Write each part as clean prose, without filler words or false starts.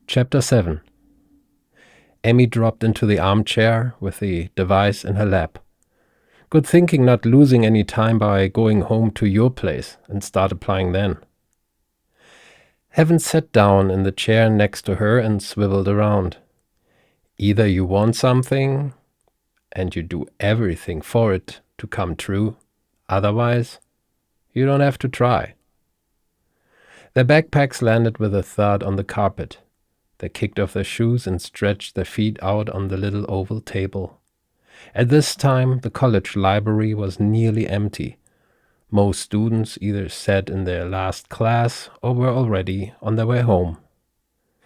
Chapter 7. Amy dropped into the armchair with the device in her lap. Good thinking not losing any time by going home to your place and start applying then. Heaven sat down in the chair next to her and swiveled around. Either you want something, and you do everything for it to come true. Otherwise, you don't have to try. Their backpacks landed with a thud on the carpet. They kicked off their shoes and stretched their feet out on the little oval table. At this time, the college library was nearly empty. Most students either sat in their last class or were already on their way home.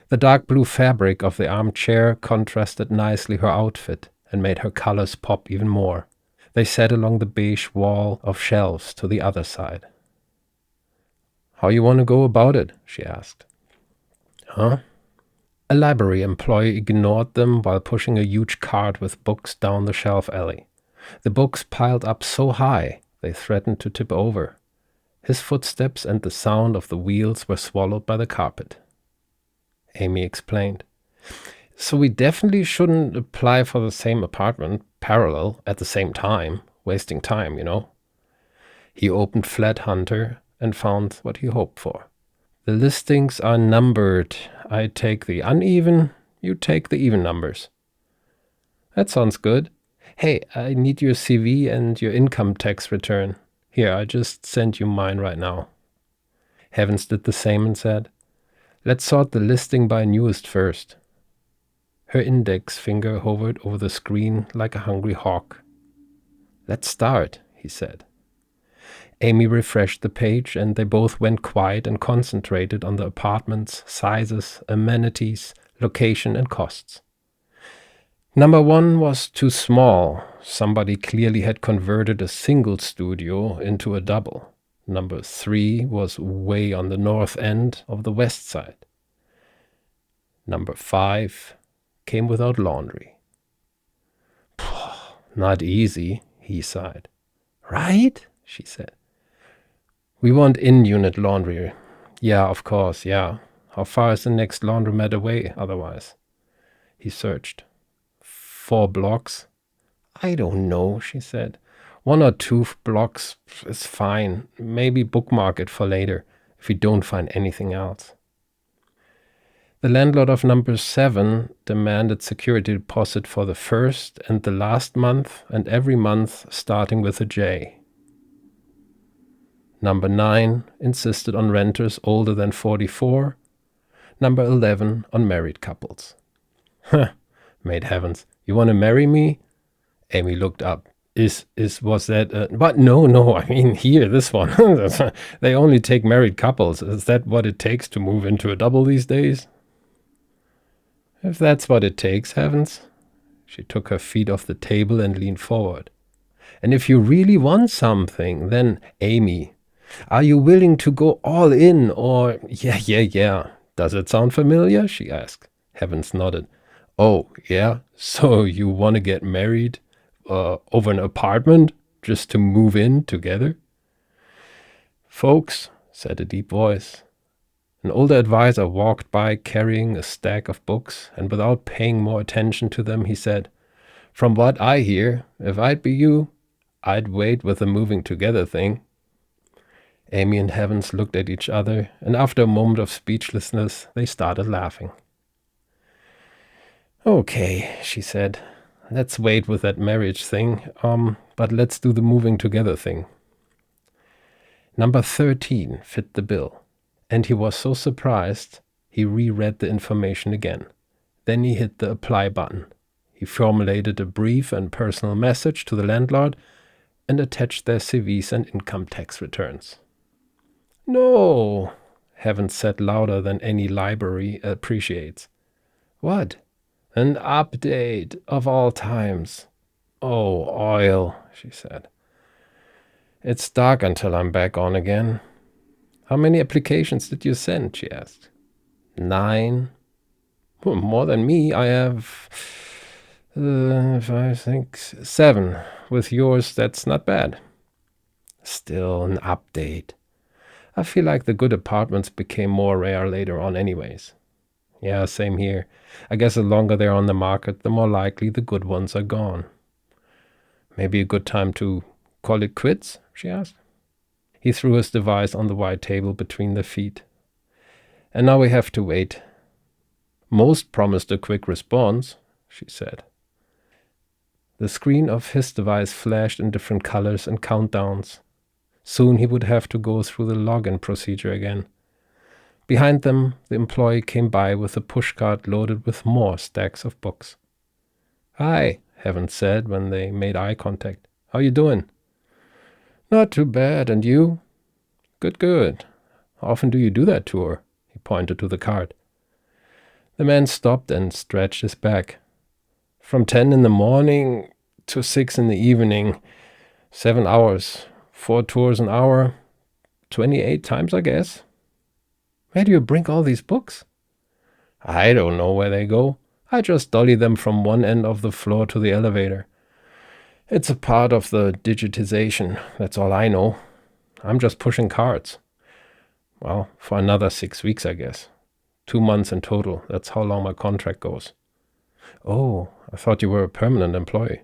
The dark blue fabric of the armchair contrasted nicely her outfit and made her colors pop even more. They sat along the beige wall of shelves to the other side. "How you want to go about it?" she asked. "Huh?" A library employee ignored them while pushing a huge cart with books down the shelf alley. The books piled up so high they threatened to tip over. His footsteps and the sound of the wheels were swallowed by the carpet. Amy explained. "So we definitely shouldn't apply for the same apartment parallel at the same time, wasting time, you know." He opened Flat Hunter and found what he hoped for. "The listings are numbered. I take the uneven, you take the even numbers." "That sounds good. Hey, I need your CV and your income tax return. Here, I just sent you mine right now." Heavens did the same and said, "Let's sort the listing by newest first." Her index finger hovered over the screen like a hungry hawk. "Let's start," he said. Amy refreshed the page, and they both went quiet and concentrated on the apartment's sizes, amenities, location, and costs. Number 1 was too small. Somebody clearly had converted a single studio into a double. Number 3 was way on the north end of the west side. Number 5 came without laundry. "Not easy," he sighed. "Right?" she said. "We want in-unit laundry." "Yeah, of course, yeah. How far is the next laundromat away otherwise?" He searched. 4 blocks? "I don't know," she said. 1 or 2 blocks is fine. Maybe bookmark it for later, if we don't find anything else. The landlord of number 7 demanded security deposit for the first and the last month, and every month starting with a J. Number 9 insisted on renters older than 44. Number 11 on married couples. "Huh," made Heavens. "You want to marry me?" Amy looked up. Was that what? No, I mean here, this one." "They only take married couples. Is that what it takes to move into a double these days?" "If that's what it takes, Heavens." She took her feet off the table and leaned forward. "And if you really want something, then, Amy, are you willing to go all in or—" Yeah. "Does it sound familiar?" she asked. Heavens nodded. "Oh, yeah? So you want to get married over an apartment just to move in together?" "Folks," said a deep voice. An older advisor walked by carrying a stack of books, and without paying more attention to them, he said, "From what I hear, if I'd be you, I'd wait with the moving together thing." Amy and Heavens looked at each other, and after a moment of speechlessness, they started laughing. "Okay," she said, "let's wait with that marriage thing, but let's do the moving together thing." Number 13 fit the bill, and he was so surprised he reread the information again. Then he hit the apply button. He formulated a brief and personal message to the landlord and attached their CVs and income tax returns. "No," Heaven said louder than any library appreciates. "What?" "An update of all times." "Oh, oil," she said. "It's dark until I'm back on again." "How many applications did you send?" she asked. 9. Well, more than me. I have 5, 6, 7. With yours, that's not bad. Still an update. I feel like the good apartments became more rare later on anyways. Yeah, same here. I guess the longer they're on the market, the more likely the good ones are gone. Maybe a good time to call it quits, she asked. He threw his device on the white table between their feet. And now we have to wait. Most promised a quick response, she said. The screen of his device flashed in different colors and countdowns. Soon he would have to go through the login procedure again. Behind them, the employee came by with a pushcart loaded with more stacks of books. "Hi," Heaven said when they made eye contact. "How you doing?" "Not too bad, and you?" "Good, good. How often do you do that tour?" He pointed to the cart. The man stopped and stretched his back. "From 10 in the morning to 6 in the evening. 7 hours. 4 tours an hour. 28 times, I guess." "Where do you bring all these books?" "I don't know where they go. I just dolly them from one end of the floor to the elevator. It's a part of the digitization, that's all I know. I'm just pushing carts. Well, for another 6 weeks, I guess. 2 months in total, that's how long my contract goes." "Oh, I thought you were a permanent employee."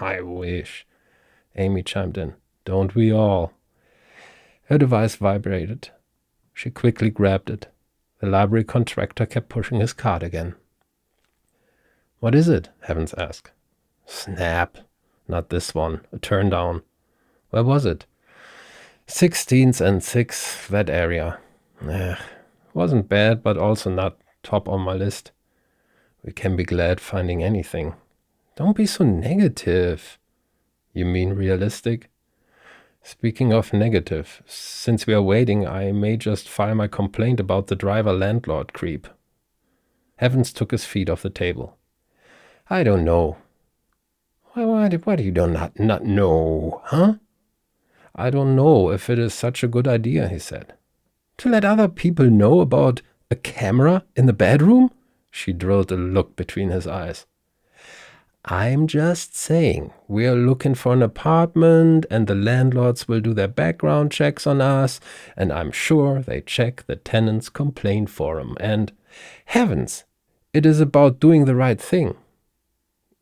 "I wish," Amy chimed in. "Don't we all?" Her device vibrated. She quickly grabbed it. The library contractor kept pushing his cart again. "What is it?" Heavens asked. "Snap. Not this one. A turn down." "Where was it?" 16th and 6th, that area. Wasn't bad, but also not top on my list. We can be glad finding anything. Don't be so negative. You mean realistic? Speaking of negative, since we are waiting, I may just file my complaint about the driver-landlord creep. Heavens took his feet off the table. "I don't know." Why do you not know, huh? "I don't know if it is such a good idea," he said. "To let other people know about a camera in the bedroom?" She drilled a look between his eyes. "I'm just saying, we're looking for an apartment and the landlords will do their background checks on us, and I'm sure they check the tenant's complaint forum, and heavens, it is about doing the right thing."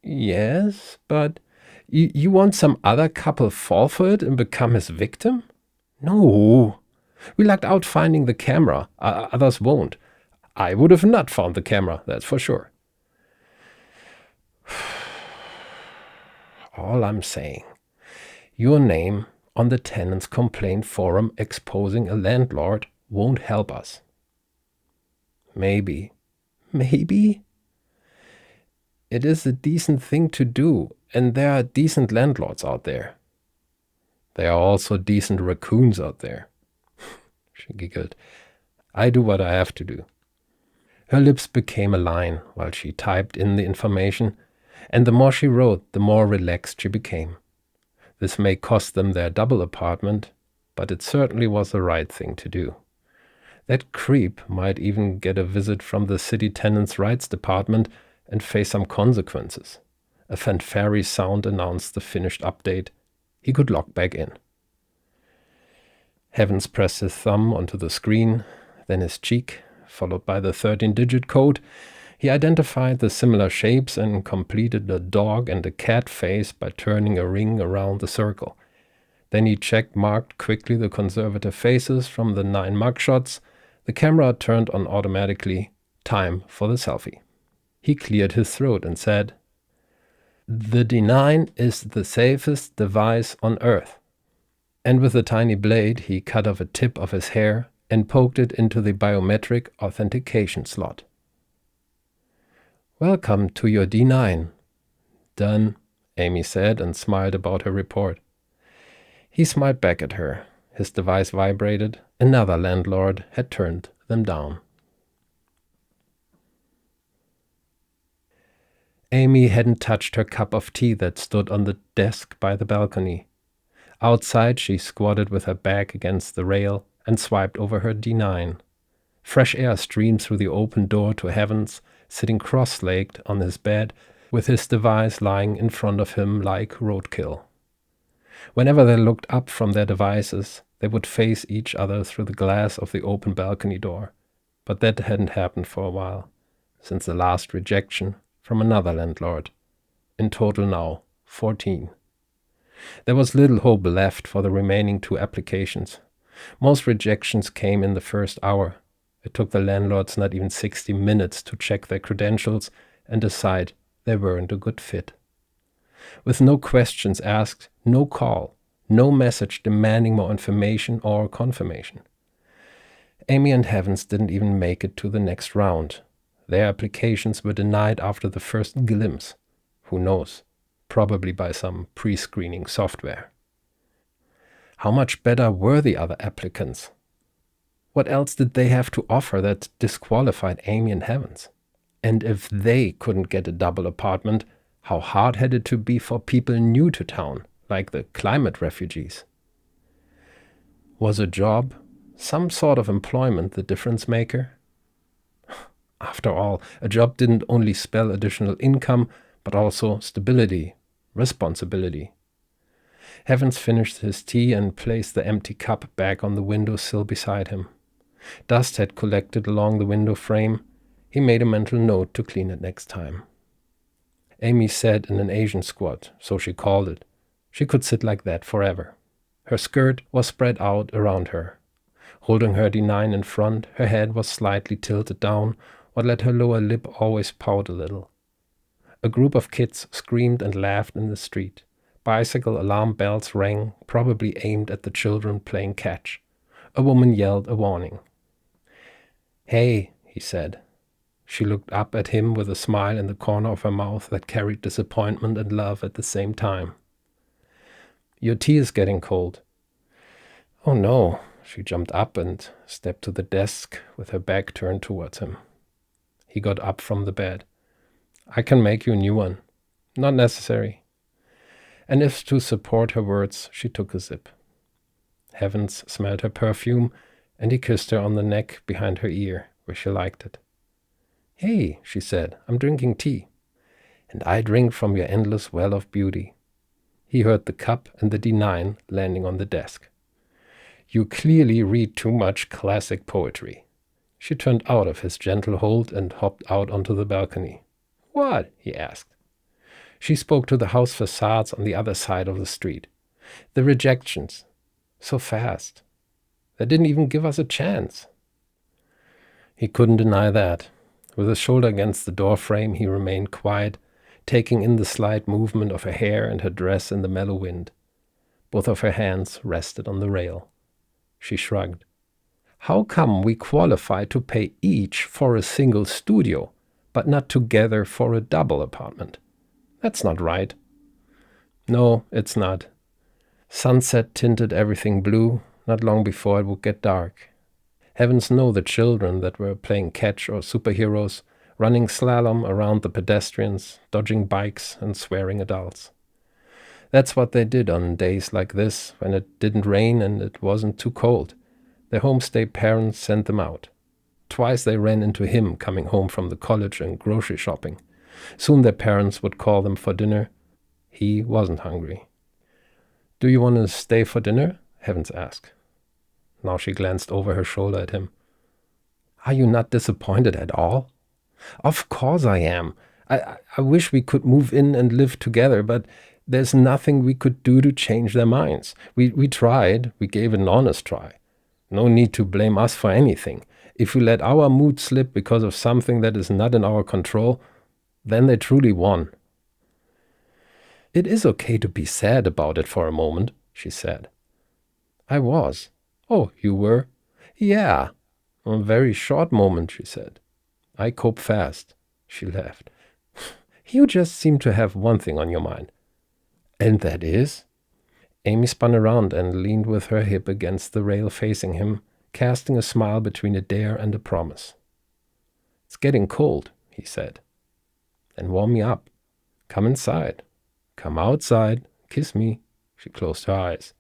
"Yes, but you want some other couple fall for it and become his victim?" "No. We lucked out finding the camera. Others won't. I would have not found the camera, that's for sure." "All I'm saying, your name on the tenant's complaint forum exposing a landlord won't help us." Maybe. Maybe? It is a decent thing to do, and there are decent landlords out there. There are also decent raccoons out there. She giggled. "I do what I have to do." Her lips became a line while she typed in the information, and the more she wrote, the more relaxed she became. This may cost them their double apartment, but it certainly was the right thing to do. That creep might even get a visit from the city tenants' rights department and face some consequences. A fanfare sound announced the finished update. He could log back in. Heavens pressed his thumb onto the screen, then his cheek, followed by the 13-digit code. He identified the similar shapes and completed a dog and a cat face by turning a ring around the circle. Then he check-marked quickly the conservative faces from the 9 mugshots. The camera turned on automatically. Time for the selfie. He cleared his throat and said, "The D9 is the safest device on Earth." And with a tiny blade, he cut off a tip of his hair and poked it into the biometric authentication slot. "Welcome to your D9. "Done," Amy said and smiled about her report. He smiled back at her. His device vibrated. Another landlord had turned them down. Amy hadn't touched her cup of tea that stood on the desk by the balcony. Outside, she squatted with her back against the rail and swiped over her D9. Fresh air streamed through the open door to Heavens, sitting cross-legged on his bed, with his device lying in front of him like roadkill. Whenever they looked up from their devices, they would face each other through the glass of the open balcony door. But that hadn't happened for a while. since the last rejection from another landlord. In total now, 14. There was little hope left for the remaining 2 applications. Most rejections came in the first hour. It took the landlords not even 60 minutes to check their credentials and decide they weren't a good fit. With no questions asked, no call, no message demanding more information or confirmation. Amy and Heavens didn't even make it to the next round. Their applications were denied after the first glimpse. Who knows? Probably by some pre-screening software. How much better were the other applicants? What else did they have to offer that disqualified Amy and Heavens? And if they couldn't get a double apartment, how hard had it to be for people new to town, like the climate refugees? Was a job, some sort of employment, the difference maker? After all, a job didn't only spell additional income, but also stability, responsibility. Heavens finished his tea and placed the empty cup back on the windowsill beside him. Dust had collected along the window frame. He made a mental note to clean it next time. Amy sat in an Asian squat, so she called it. She could sit like that forever. Her skirt was spread out around her. Holding her D9 in front, her head was slightly tilted down, what let her lower lip always pout a little. A group of kids screamed and laughed in the street. Bicycle alarm bells rang, probably aimed at the children playing catch. A woman yelled a warning. "Hey," he said. She looked up at him with a smile in the corner of her mouth that carried disappointment and love at the same time. "Your tea is getting cold." "Oh no." She jumped up and stepped to the desk with her back turned towards him. He got up from the bed. "I can make you a new one." "Not necessary." And if to support her words, she took a sip. Heavens smelled her perfume, and he kissed her on the neck behind her ear, where she liked it. "Hey," she said, "I'm drinking tea." "And I drink from your endless well of beauty." He heard the cup and the D9 landing on the desk. "You clearly read too much classic poetry." She turned out of his gentle hold and hopped out onto the balcony. "What?" he asked. She spoke to the house facades on the other side of the street. "The rejections. So fast. They didn't even give us a chance." He couldn't deny that. With his shoulder against the door frame, he remained quiet, taking in the slight movement of her hair and her dress in the mellow wind. Both of her hands rested on the rail. She shrugged. "How come we qualify to pay each for a single studio, but not together for a double apartment? That's not right." "No, it's not." Sunset tinted everything blue, not long before it would get dark. Heavens know the children that were playing catch or superheroes, running slalom around the pedestrians, dodging bikes and swearing adults. That's what they did on days like this, when it didn't rain and it wasn't too cold. Their homestay parents sent them out. Twice they ran into him coming home from the college and grocery shopping. Soon their parents would call them for dinner. He wasn't hungry. "Do you want to stay for dinner?" Heavens asked. Now she glanced over her shoulder at him. "Are you not disappointed at all?" "Of course I am. I wish we could move in and live together, but there's nothing we could do to change their minds. We tried. We gave it an honest try. No need to blame us for anything. If we let our mood slip because of something that is not in our control, then they truly won." "It is okay to be sad about it for a moment," she said. "I was." "Oh, you were?" "Yeah. A very short moment," she said. "I cope fast." She laughed. "You just seem to have one thing on your mind." "And that is?" Amy spun around and leaned with her hip against the rail facing him, casting a smile between a dare and a promise. "It's getting cold," he said. "Then warm me up. Come inside. Come outside. Kiss me." She closed her eyes.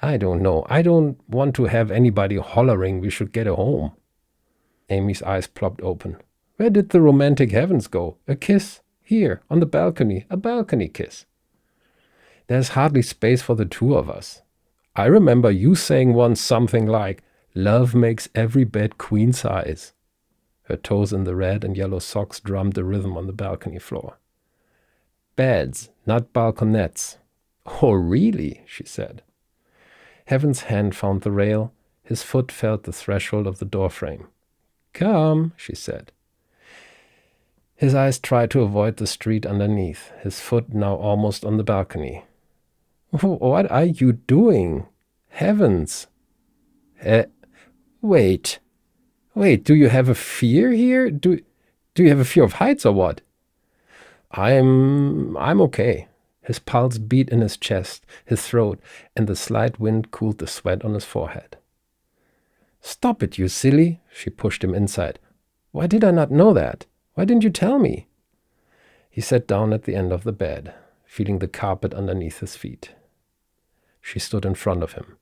"I don't know. I don't want to have anybody hollering we should get a home." Amy's eyes plopped open. "Where did the romantic Heavens go? A kiss? Here, on the balcony. A balcony kiss." "There's hardly space for the two of us. I remember you saying once something like, Love makes every bed queen size. Her toes in the red and yellow socks drummed a rhythm on the balcony floor. Beds, not balconettes. Oh, really? She said. Heaven's hand found the rail. His foot felt the threshold of the doorframe. Come, she said. His eyes tried to avoid the street underneath, his foot now almost on the balcony. What are you doing? Heavens! Wait, do you have a fear here? Do you have a fear of heights or what? I'm okay. His pulse beat in his chest, his throat, and the slight wind cooled the sweat on his forehead. Stop it, you silly, she pushed him inside. Why did I not know that? Why didn't you tell me? He sat down at the end of the bed, feeling the carpet underneath his feet. She stood in front of him.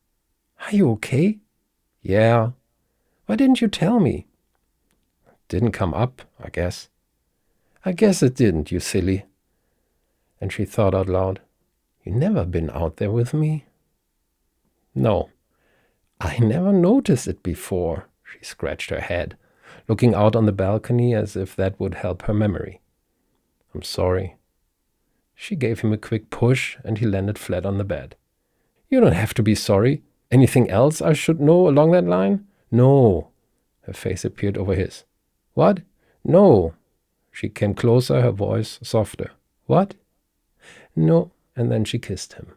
Are you okay? Yeah. Why didn't you tell me? Didn't come up, I guess. I guess it didn't, you silly. And she thought out loud, you never been out there with me? No. I never noticed it before, she scratched her head, looking out on the balcony as if that would help her memory. I'm sorry. She gave him a quick push and he landed flat on the bed. You don't have to be sorry. Anything else I should know along that line? No. Her face appeared over his. What? No. She came closer, her voice softer. What? No. And then she kissed him.